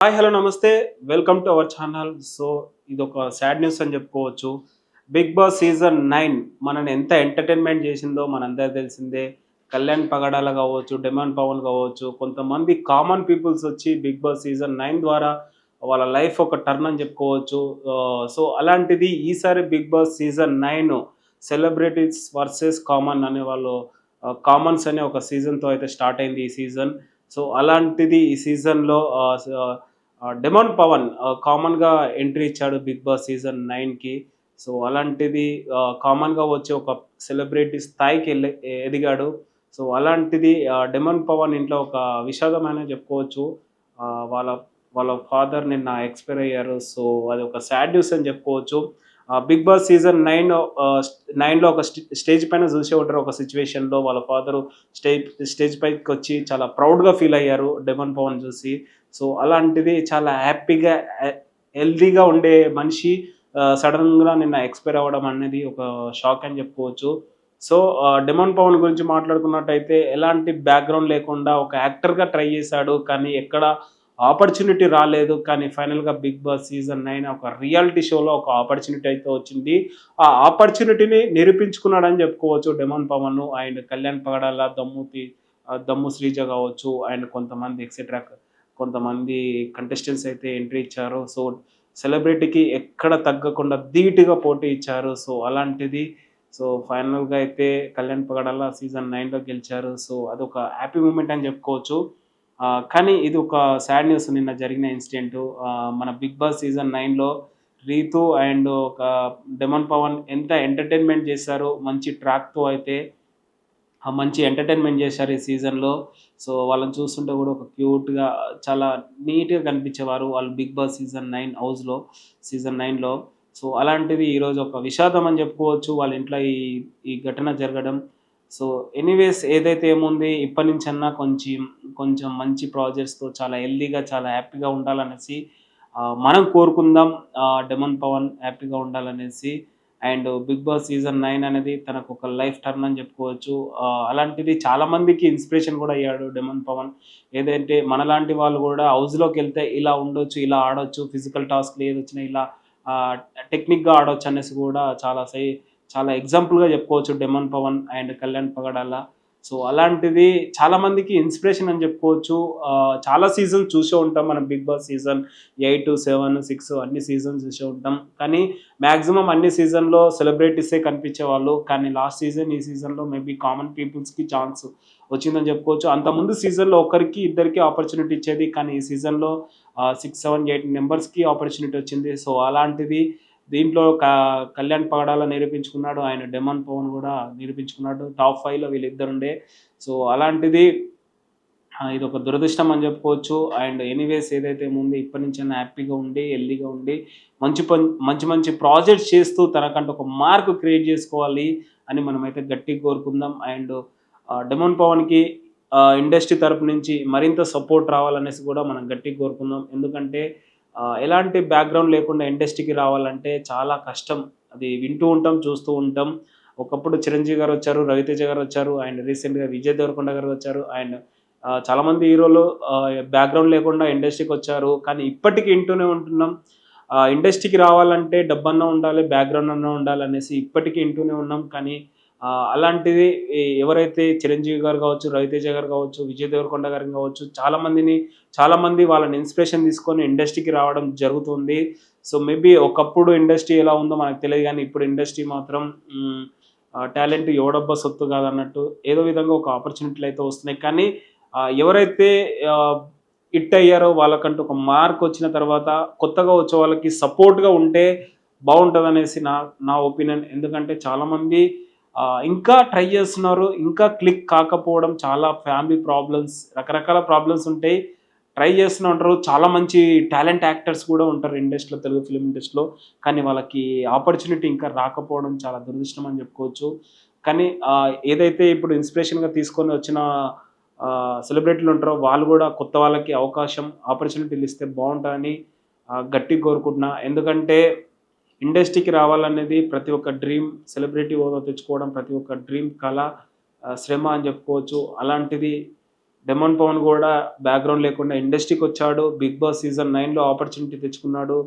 Hi hello నమస్తే. Welcome to our channel. So, ఇదొక sad news అని చెప్పుకోవచ్చు. 'బిగ్ బాస్' సీజన్ 9 మనల్ని ఎంత ఎంటర్‌టైన్‌మెంట్ చేసిందో మనందరికీ తెలిసిందే. కళ్యాణ్ పగడాల కావచ్చు, డెమాన్ పవన్ కావచ్చు, కొంతమంది కామన్ పీపుల్స్ వచ్చి 'బిగ్ బాస్' సీజన్ 9 ద్వారా వాళ్ళ లైఫ్ ఒక టర్న్ అని చెప్పుకోవచ్చు. సో, అలాంటిది ఈసారి 'big boss' season 9 celebrities versus common అనే వాళ్ళు కామన్స్ అనే ఒక సీజన్‌తో అయితే స్టార్ట్ అయింది ఈ సీజన్. సో, అలాంటిది ఈ సీజన్‌లో డెమాన్ పవన్ కామన్‌గా ఎంట్రీ ఇచ్చాడు 'బిగ్ బాస్' సీజన్ 9కి. సో, అలాంటిది కామన్‌గా వచ్చే ఒక సెలబ్రిటీ స్థాయికి ఎదిగాడు. సో, అలాంటిది డెమాన్ పవన్ ఇంట్లో ఒక విషాదం అనే చెప్పుకోవచ్చు. వాళ్ళ వాళ్ళ ఫాదర్ నిన్న ఎక్స్‌పైర్ అయ్యారు. సో, అదొక సాడ్ న్యూస్ అని చెప్పుకోవచ్చు. 'బిగ్ బాస్' సీజన్ 9లో ఒక స్టేజ్ పైన చూసే ఉంటారు ఒక సిట్యుయేషన్‌లో వాళ్ళ ఫాదరు స్టేజ్ స్టేజ్ పైకొచ్చి చాలా ప్రౌడ్‌గా ఫీల్ అయ్యారు డెమాన్ పవన్ చూసి. సో, అలాంటిది చాలా హ్యాపీగా హెల్తీగా ఉండే మనిషి సడెన్‌గా నిన్న ఎక్స్‌పైర్ అవ్వడం అనేది ఒక షాక్ అని చెప్పుకోవచ్చు. సో, డెమాన్ పవన్ గురించి మాట్లాడుకున్నట్టయితే ఎలాంటి బ్యాక్‌గ్రౌండ్ లేకుండా ఒక యాక్టర్‌గా ట్రై చేశాడు. కానీ ఎక్కడ ఆపర్చునిటీ రాలేదు. కానీ ఫైనల్‌గా 'బిగ్ బాస్' సీజన్ 9 ఒక రియాలిటీ షోలో ఒక ఆపర్చునిటీ అయితే వచ్చింది. ఆ ఆపర్చునిటీని నిరూపించుకున్నాడని చెప్పుకోవచ్చు డెమాన్ పవన్. అండ్ కళ్యాణ్ పగడాల, దమ్ము శ్రీజ కావచ్చు అండ్ కొంతమంది ఎక్సెట్రా కొంతమంది కంటెస్టెంట్స్ అయితే ఎంట్రీ ఇచ్చారు. సో, సెలబ్రిటీకి ఎక్కడ తగ్గకుండా ధీటుగా పోటీ ఇచ్చారు. సో, అలాంటిది ఫైనల్‌గా అయితే కళ్యాణ్ పగడాల సీజన్ 9లో గెలిచారు. సో, అదొక హ్యాపీ మూమెంట్ అని చెప్పుకోవచ్చు. కానీ ఇది ఒక సాడ్ న్యూస్ నిన్న జరిగిన ఇన్సిడెంటు. మన 'బిగ్ బాస్' సీజన్ 9లో రీతు అండ్ ఒక డెమాన్ పవన్ ఎంత ఎంటర్‌టైన్‌మెంట్ చేశారో మంచి ట్రాక్‌తో అయితే మంచి ఎంటర్‌టైన్‌మెంట్ చేశారు ఈ సీజన్‌లో. సో, వాళ్ళని చూస్తుంటే కూడా ఒక క్యూట్‌గా చాలా నీట్‌గా కనిపించేవారు వాళ్ళు 'బిగ్ బాస్' సీజన్ 9 హౌస్‌లో సీజన్ 9లో. సో, అలాంటిది ఈరోజు ఒక విషాదం అని చెప్పుకోవచ్చు వాళ్ళ ఇంట్లో ఈ ఈ ఘటన జరగడం. సో, ఎనీవేస్ ఏదైతే ఏముంది ఇప్పటినుంచన్నా కొంచెం మంచి ప్రాజెక్ట్స్‌తో చాలా హెల్తీగా, చాలా హ్యాపీగా ఉండాలనేసి మనం కోరుకుందాం. డెమాన్ పవన్ హ్యాపీగా ఉండాలనేసి. అండ్ 'బిగ్ బాస్' సీజన్ 9 అనేది తనకొక లైఫ్ టర్న్ అని చెప్పుకోవచ్చు. అలాంటిది చాలా మందికి ఇన్‌స్పిరేషన్ కూడా అయ్యాడు డెమాన్ పవన్. ఏదంటే మనలాంటి వాళ్ళు కూడా హౌస్‌లోకెళ్తే ఇలా ఉండొచ్చు, ఇలా ఆడొచ్చు, ఫిజికల్ టాస్క్‌లు ఏదొచ్చినా ఇలా ఆహ్, టెక్నిక్‌గా ఆడొచ్చు అనేసి కూడా చాలా ఎగ్జాంపుల్‌గా చెప్పుకోవచ్చు demon Pawan and Kalyan Pagadala. So, అలాంటిది చాలా మందికి ఇన్‌స్పిరేషన్ అని చెప్పుకోవచ్చు. చాలా సీజన్స్ చూసే ఉంటాం మనం 'బిగ్ బాస్' సీజన్ 8, 7, 6 అన్ని సీజన్స్ చూసే ఉంటాం. కానీ మాక్సిమం అన్ని సీజన్‌లో సెలబ్రిటీసే కనిపించేవాళ్ళు. కానీ లాస్ట్ సీజన్, ఈ సీజన్‌లో మేబీ కామన్ పీపుల్స్‌కి ఛాన్స్ వచ్చిందని చెప్పుకోవచ్చు. అంతకుముందు సీజన్‌లో ఒకరికి, ఇద్దరికి ఆపర్చునిటీ ఇచ్చేది. కానీ ఈ సీజన్‌లో 6, 7, 8 మెంబర్స్‌కి ఆపర్చునిటీ వచ్చింది. సో, అలాంటిది దీంట్లో కళ్యాణ్ పగడాల నిరూపించుకున్నాడు. ఆయన డెమాన్ పవన్ గూడా నిరూపించుకున్నాడు. టాప్ 5లో వీళ్ళిద్దరుండే. సో, అలాంటిది ఇదొక దురదృష్టం అని చెప్పుకోవచ్చు. అండ్ ఎనీవేస్ ఏదైతే ముందు ఇప్పటి నుంచైనా హ్యాపీగా ఉండి, హెల్తీగా ఉండి, మంచి మంచి ప్రాజెక్ట్స్ చేస్తూ తనకంటూ ఒక మార్క్ క్రియేట్ చేసుకోవాలి అని మనమైతే గట్టిగా కోరుకుందాం. అండ్ డెమాన్ పవన్‌కి ఇండస్ట్రీ తరపు నుంచి మరింత సపోర్ట్ రావాలనేసి కూడా మనం గట్టిగా కోరుకుందాం. ఎందుకంటే ఎలాంటి బ్యాక్‌గ్రౌండ్ లేకుండా ఇండస్ట్రీకి రావాలంటే చాలా కష్టం. అది వింటూ ఉంటాం, చూస్తూ ఉంటాం. ఒకప్పుడు చిరంజీవి గారొచ్చారు, రవితేజ గారొచ్చారు. అండ్ రీసెంట్‌గా విజయ్ దేవరకొండ గారు వచ్చారు. అండ్ చాలామంది హీరోలు బ్యాక్‌గ్రౌండ్ లేకుండా ఇండస్ట్రీకొచ్చారు. కానీ ఇప్పటికి వింటూనే ఉంటున్నాం. ఇండస్ట్రీకి రావాలంటే డబ్బన్నా ఉండాలి, బ్యాక్‌గ్రౌండ్ అన్నా ఉండాలనేసి ఇప్పటికి వింటూనే ఉన్నాం. కానీ అలాంటిది ఎవరైతే చిరంజీవి గారు కావచ్చు, రవితేజ గారు కావచ్చు, విజయ్ దేవరకొండ గారు కావచ్చు చాలామంది వాళ్ళని ఇన్‌స్పిరేషన్ తీసుకొని ఇండస్ట్రీకి రావడం జరుగుతుంది. సో, మేబీ ఒకప్పుడు ఇండస్ట్రీ ఎలా ఉందో మనకు తెలియదు గానీ ఇప్పుడు ఇండస్ట్రీ మాత్రం టాలెంట్ ఎవడబ్బా సొత్తు కాదన్నట్టు ఏదో విధంగా ఒక ఆపర్చునిటీలయితే వస్తున్నాయి. కానీ ఎవరైతే ఆహ్, హిట్ అయ్యారో వాళ్ళకంటూ ఒక మార్క్ వచ్చిన తర్వాత కొత్తగా వచ్చే వాళ్ళకి సపోర్ట్‌గా ఉంటే బావుంటదనేసి నా నా ఒపీనియన్. ఎందుకంటే చాలామంది ఇంకా ట్రై చేస్తున్నారు. ఇంకా క్లిక్ కాకపోవడం చాలా ఫ్యామిలీ ప్రాబ్లమ్స్ రకరకాల ప్రాబ్లమ్స్ ఉంటాయి. ట్రై చేస్తూనే ఉంటారు. చాలా మంచి టాలెంట్ యాక్టర్స్ కూడా ఉంటారు ఇండస్ట్రీలో, తెలుగు ఫిల్మ్ ఇండస్ట్రీలో. కానీ వాళ్ళకి ఆపర్చునిటీ ఇంకా రాకపోవడం చాలా దురదృష్టం అని చెప్పుకోవచ్చు. కానీ ఏదైతే ఇప్పుడు ఇన్‌స్పిరేషన్‌గా తీసుకొని వచ్చిన సెలబ్రిటీలు ఉంటారో వాళ్ళు కూడా కొత్త వాళ్ళకి ఆపర్చునిటీలు ఇస్తే బావుంటదని గట్టిగా కోరుకుంటున్నా. ఎందుకంటే ఇండస్ట్రీకి రావాలనేది ప్రతి ఒక్క డ్రీమ్. సెలబ్రిటీ హోదా తెచ్చుకోవడం ప్రతి ఒక్క డ్రీమ్ కల, శ్రమ అని చెప్పుకోవచ్చు. అలాంటిది డెమన్ పవన్ కూడా బ్యాక్గ్రౌండ్ లేకుండా ఇండస్ట్రీకి వచ్చాడు. బిగ్ బాస్ సీజన్ 9లో ఆపర్చునిటీ తెచ్చుకున్నాడు.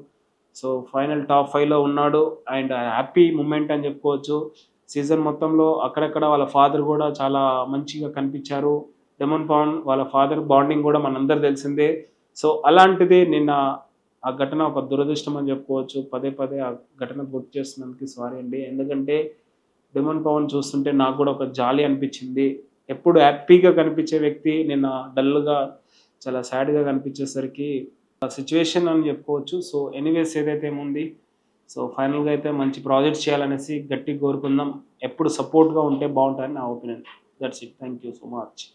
సో ఫైనల్ టాప్ 5లో ఉన్నాడు. అండ్ హ్యాపీ మూమెంట్ అని చెప్పుకోవచ్చు. సీజన్ మొత్తంలో అక్కడక్కడ వాళ్ళ ఫాదర్ కూడా చాలా మంచిగా కనిపించారు. డెమన్ పవన్ వాళ్ళ ఫాదర్ బాండింగ్ కూడా మనందరూ తెలిసిందే. సో అలాంటిది నిన్న ఆ ఘటన ఒక దురదృష్టం అని చెప్పుకోవచ్చు. పదే పదే ఆ ఘటన గుర్తు చేస్తున్నందుకు సారీ అండి. ఎందుకంటే డెమన్ పవన్ చూస్తుంటే నాకు కూడా ఒక జాలి అనిపించింది. ఎప్పుడు హ్యాపీగా కనిపించే వ్యక్తి నిన్న డల్‌గా చాలా సాడ్‌గా కనిపించేసరికి ఆ సిట్యుయేషన్ అని చెప్పుకోవచ్చు. సో ఎనీవేస్ ఏదైతే ఏముంది. సో ఫైనల్‌గా అయితే మంచి ప్రాజెక్ట్స్ చేయాలనేసి గట్టిగా కోరుకుందాం. ఎప్పుడు సపోర్ట్‌గా ఉంటే బావుంటదని నా opinion. That's it. Thank you so much.